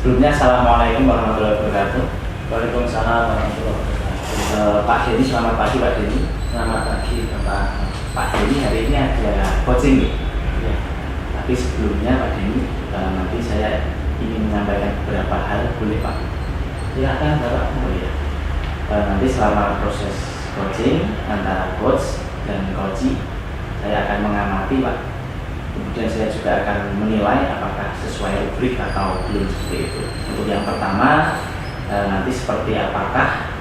Sebelumnya Assalamualaikum warahmatullahi wabarakatuh. Waalaikumsalam warahmatullahi wabarakatuh. Pak Denny, selamat pagi Pak Denny. Selamat pagi Bapak. Pak Denny, hari ini ada coaching nih. Ya. Tapi sebelumnya Pak Denny, nanti saya ingin menyampaikan beberapa hal, boleh Pak? Silakan Bapak. Oh iya. Nanti selama proses coaching antara coach dan coachee, saya akan mengamati Pak. Kemudian saya juga akan menilai apakah sesuai rubrik atau belum seperti itu. Untuk yang pertama, nanti seperti apakah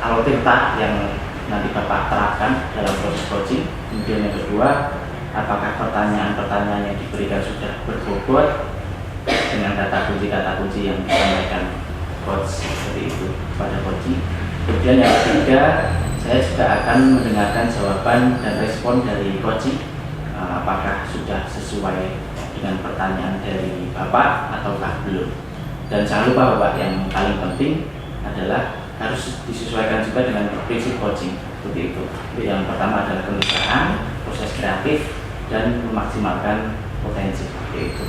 alutirta yang nanti Bapak terapkan dalam proses coaching. Kemudian yang kedua, apakah pertanyaan-pertanyaan yang diberikan sudah berbobot dengan kata kunci yang disampaikan coach seperti itu pada coaching. Kemudian yang ketiga, saya juga akan mendengarkan jawaban dan respon dari coaching, apakah sudah sesuai dengan pertanyaan dari Bapak ataukah belum. Dan jangan lupa Bapak, yang paling penting adalah harus disesuaikan juga dengan prinsip coaching seperti itu. Yang pertama adalah kemesraan, proses kreatif, dan memaksimalkan potensi seperti itu.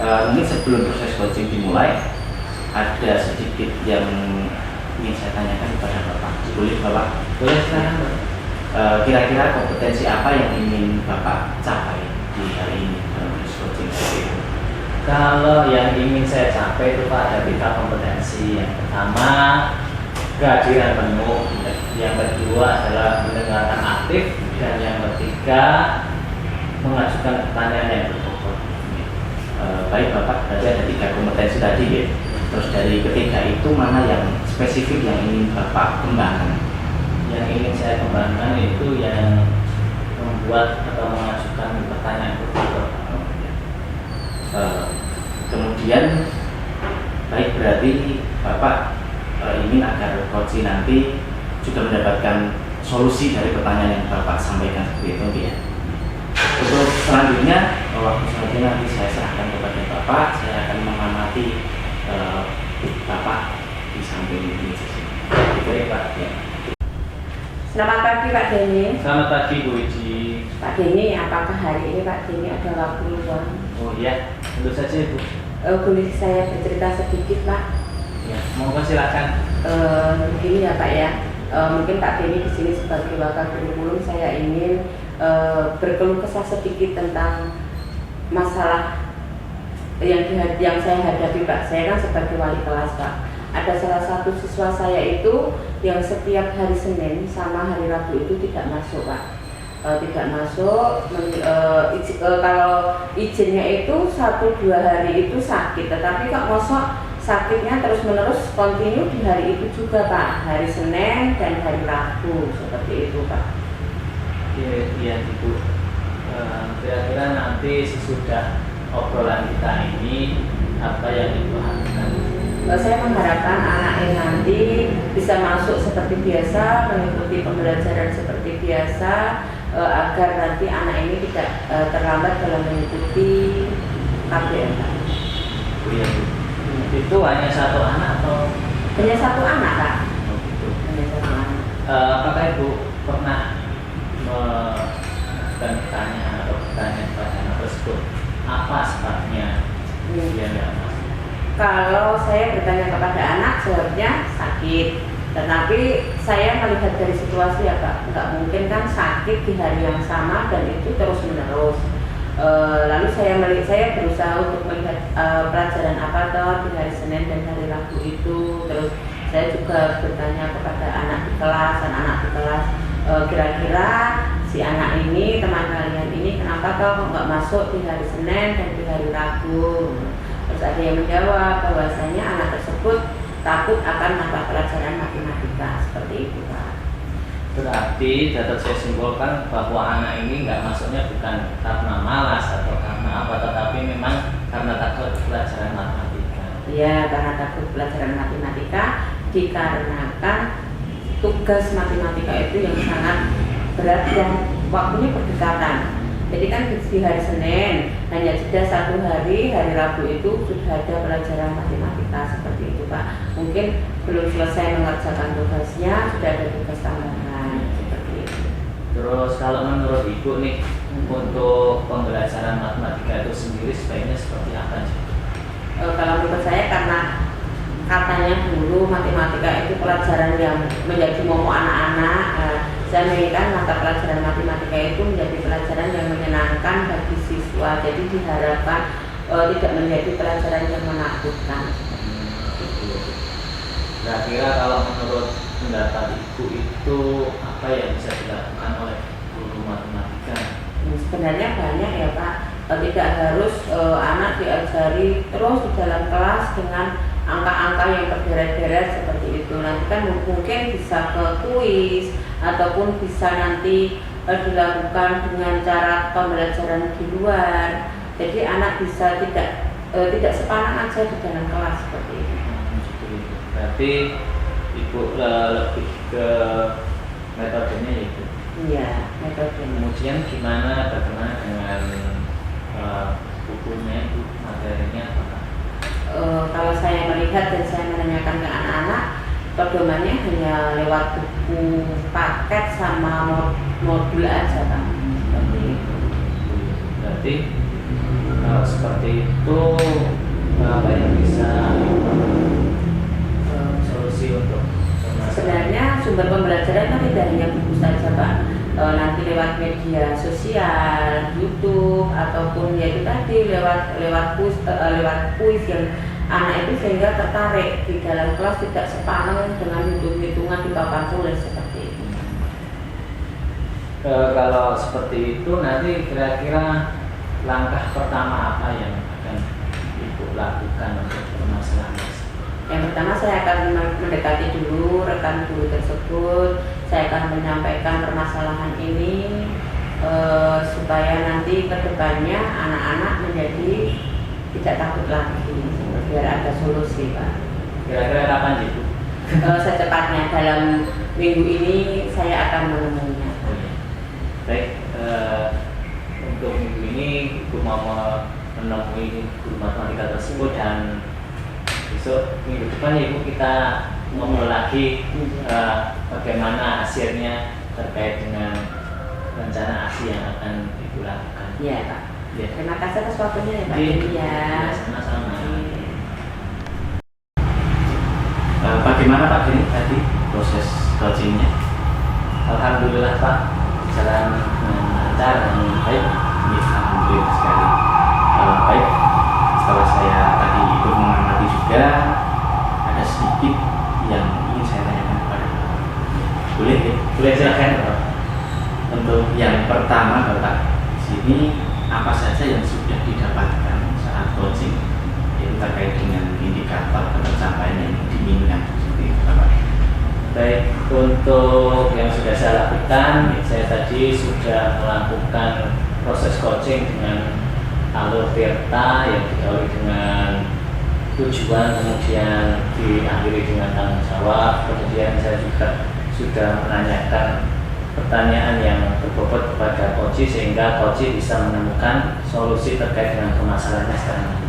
Mungkin sebelum proses coaching dimulai, ada sedikit yang ingin saya tanyakan kepada Bapak. Boleh Bapak? Boleh silakan. Kira-kira kompetensi apa yang ingin Bapak capai di hari ini dalam proses coaching seperti itu? Kalau yang ingin saya capai itu Pak, ada 3 kompetensi. Yang pertama, kehadiran penuh. Yang kedua adalah mendengarkan aktif. Dan yang ketiga, mengajukan pertanyaan yang berbobot. Baik Bapak, berarti ada 3 kompetensi tadi ya. Terus dari ketiga itu mana yang spesifik yang ingin Bapak kembangkan? Yang ingin saya kembangkan itu yang membuat atau mengajukan pertanyaan berbobot. Kemudian baik, berarti Bapak ingin agar coach nanti juga mendapatkan solusi dari pertanyaan yang Bapak sampaikan seperti itu ya. Untuk selanjutnya, waktu selanjutnya nanti saya serahkan kepada Bapak. Saya akan mengamati Bapak di samping ini. Baik Pak. Ya. Selamat pagi Pak Denny. Selamat pagi Bu Iji. Pak Denny, apakah hari ini Pak Denny ada waktu luang? Oh iya, tentu saja Bu. Boleh saya bercerita sedikit Pak? Ya, monggo silakan. Begini ya Pak ya. Mungkin Pak Denny di sini sebagai wakil kurikulum, saya ingin berkeluh kesah sedikit tentang masalah yang saya hadapi Pak. Saya kan sebagai wali kelas Pak. Ada salah satu siswa saya itu yang setiap hari Senin sama hari Rabu itu tidak masuk Pak. Tidak masuk, kalau izinnya itu 1-2 hari itu sakit, tetapi kok mosok sakitnya terus menerus kontinu di hari itu juga Pak, hari Senin dan hari Rabu, seperti itu Pak. Iya Ibu. Kira-kira nanti sesudah obrolan kita ini apa yang Ibu harapkan? Saya mengharapkan anak ini nanti bisa masuk seperti biasa, mengikuti pembelajaran seperti biasa, agar nanti anak ini tidak terlambat dalam mengikuti KBM. Iya Bu. Itu hanya 1 anak atau? Hanya 1 anak Pak. Oh gitu. Hanya 1 anak. Apakah Ibu pernah mengajukan pertanyaan atau bertanya kepada anak tersebut? Apa sebabnya dia tidak masuk? Kalau saya bertanya kepada anak, jawabnya sakit. Tetapi saya melihat dari situasi ya Pak, nggak mungkin kan sakit di hari yang sama dan itu terus menerus. Lalu saya berusaha untuk melihat pelajaran apa toh di hari Senin dan hari Rabu itu. Terus saya juga bertanya kepada anak di kelas, anak-anak di kelas, kira-kira si anak ini, teman kalian ini kenapa toh nggak masuk di hari Senin dan di hari Rabu? Terus ada yang menjawab bahwasanya anak tersebut takut akan mata pelajaran matematika, seperti itu Pak. Berarti dapat saya simpulkan bahwa anak ini nggak masuknya bukan karena malas atau karena apa, tetapi memang karena takut pelajaran matematika. Iya, karena takut pelajaran matematika, dikarenakan tugas matematika itu yang sangat berat dan waktunya berdekatan. Jadi kan di hari Senin hanya jeda 1 hari, hari Rabu itu sudah ada pelajaran matematika seperti itu Pak. Mungkin belum selesai mengerjakan tugasnya, sudah ada tugas tambahan seperti itu. Terus kalau menurut Ibu nih, untuk pembelajaran matematika itu sendiri sebaiknya seperti apa sih? Kalau menurut saya karena katanya dulu matematika itu pelajaran yang menjadi momok anak-anak, saya menginginkan mata pelajaran matematika itu menjadi pelajaran yang menyenangkan bagi siswa, jadi diharapkan tidak menjadi pelajaran yang menakutkan. Kira-kira kalau menurut pendapat Ibu itu apa yang bisa dilakukan oleh guru matematika? Sebenarnya banyak ya Pak, tidak harus anak diajari terus di dalam kelas dengan angka-angka yang berderet-deret seperti itu. Nanti kan mungkin bisa ke kuis ataupun bisa nanti dilakukan dengan cara pembelajaran di luar. Jadi anak bisa tidak sepanang aja di dalam kelas seperti itu. Berarti Ibu lebih ke metodenya itu. Iya, metodenya. Kemudian bagaimana dengan bukunya itu, materinya apa? Kalau saya melihat dan saya menanyakan ke anak-anak, pedomannya hanya lewat buku paket sama modul aja Pak. Berarti kalau seperti itu apa yang bisa solusi untuk sebenarnya sumber pembelajaran kan tidak hanya buku saja Pak, nanti lewat media sosial, YouTube ataupun ya itu tadi lewat kuis yang anak itu sehingga tertarik di dalam kelas, tidak sepaneng dengan hitung-hitungan di papan tulis seperti itu. Kalau seperti itu nanti kira-kira langkah pertama apa yang akan Ibu lakukan untuk permasalahan? Yang pertama saya akan mendekati dulu rekan guru tersebut, saya akan menyampaikan permasalahan ini supaya nanti kedepannya anak-anak menjadi tidak takut lagi, biar ada solusi Pak. Kira-kira kapan Ibu? Secepatnya dalam minggu ini saya akan menemuinya. Baik, untuk minggu ini Ibu mau menemui guru matematika tersebut dan besok minggu depan Ibu kita ngobrol lagi bagaimana hasilnya terkait dengan rencana aksi yang akan Ibu lakukan. Iya Pak. Ya. Terima kasih atas waktunya ya Pak. Iya. Sama-sama. Bagaimana Pak Denny tadi proses coachingnya? Alhamdulillah Pak, jalan dengan lancar dan baik. Ya, alhamdulillah sekali. Baik, setelah saya tadi ikut mengamati juga, ada sedikit yang ingin saya tanyakan kepada Bapak. Boleh ya? Boleh silakan Pak. Untuk yang pertama Bapak, di sini apa saja yang sudah didapatkan saat coaching, itu terkait dengan indikator pencapaian yang diinginkan seperti itu Bapak. Baik, untuk yang sudah saya lakukan, saya tadi sudah melakukan proses coaching dengan alur Tirta yang didahului dengan tujuan, kemudian diakhiri dengan tanggung jawab. Kemudian saya juga sudah menanyakan pertanyaan yang berbobot kepada coach sehingga coach bisa menemukan solusi terkait dengan permasalahannya sekarang.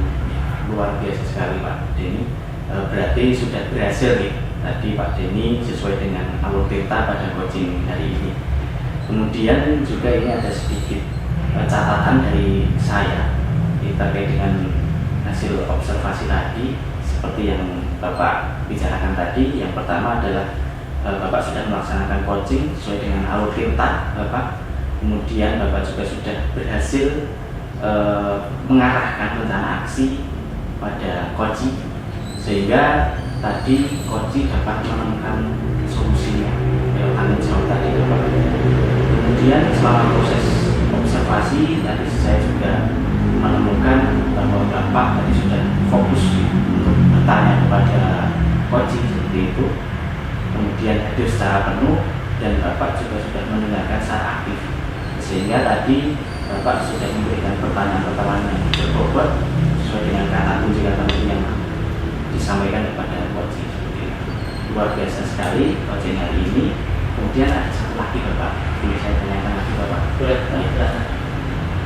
Luar biasa sekali Pak Denny. Berarti sudah berhasil nih tadi Pak Denny sesuai dengan alur Tirta pada coaching hari ini. Kemudian juga ini ada sedikit catatan dari saya terkait dengan hasil observasi tadi seperti yang Bapak bicarakan tadi. Yang pertama adalah Bapak sudah melaksanakan coaching sesuai dengan alur Tirta Bapak. Kemudian Bapak juga sudah berhasil mengarahkan rencana aksi pada coaching sehingga tadi coaching dapat menemukan solusinya lewat tanggung jawab tadi Bapak. Kemudian selama proses observasi tadi saya juga menemukan bahwa Bapak tadi sudah fokus untuk bertanya kepada coaching seperti itu. Kemudian hadir secara penuh dan Bapak juga sudah mendengarkan secara aktif sehingga tadi Bapak sudah memberikan pertanyaan-pertanyaan yang berbobot sesuai dengan kata kunci yang disampaikan kepada coaching seperti itu. Luar biasa sekali coaching hari ini. Kemudian ada satu lagi Bapak, ini saya tanyakan lagi Bapak. Boleh.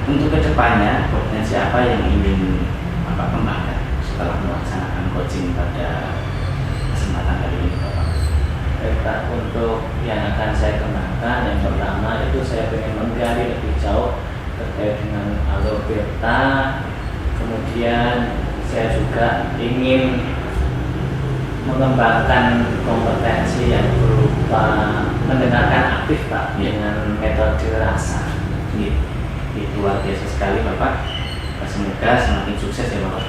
Untuk kedepannya potensi apa yang ingin Bapak kembangkan setelah melaksanakan coaching pada kesempatan kali ini Bapak? Baik, untuk yang akan saya kembangkan, yang pertama itu saya ingin menggali lebih jauh terkait dengan alur Tirta. Kemudian saya juga ingin mengembangkan kompetensi yang berupa mendengarkan aktif Pak dengan metode rasa. Itu luar biasa sekali Bapak. Semoga semakin sukses ya Bapak.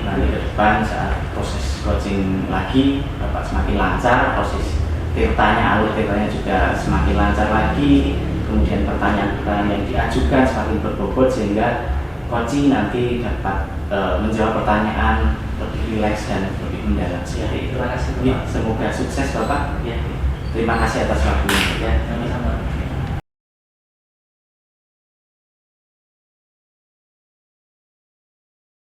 Nanti ke depan saat proses coaching lagi Bapak semakin lancar, proses alur tirtanya juga semakin lancar lagi, kemudian pertanyaan-pertanyaan yang diajukan semakin berbobot sehingga coaching nanti dapat menjawab pertanyaan lebih rileks dan lebih mendalam. Ya, terima kasih Pak. Semoga sukses Bapak. Ya, Terima kasih atas waktunya. ya, sama-sama.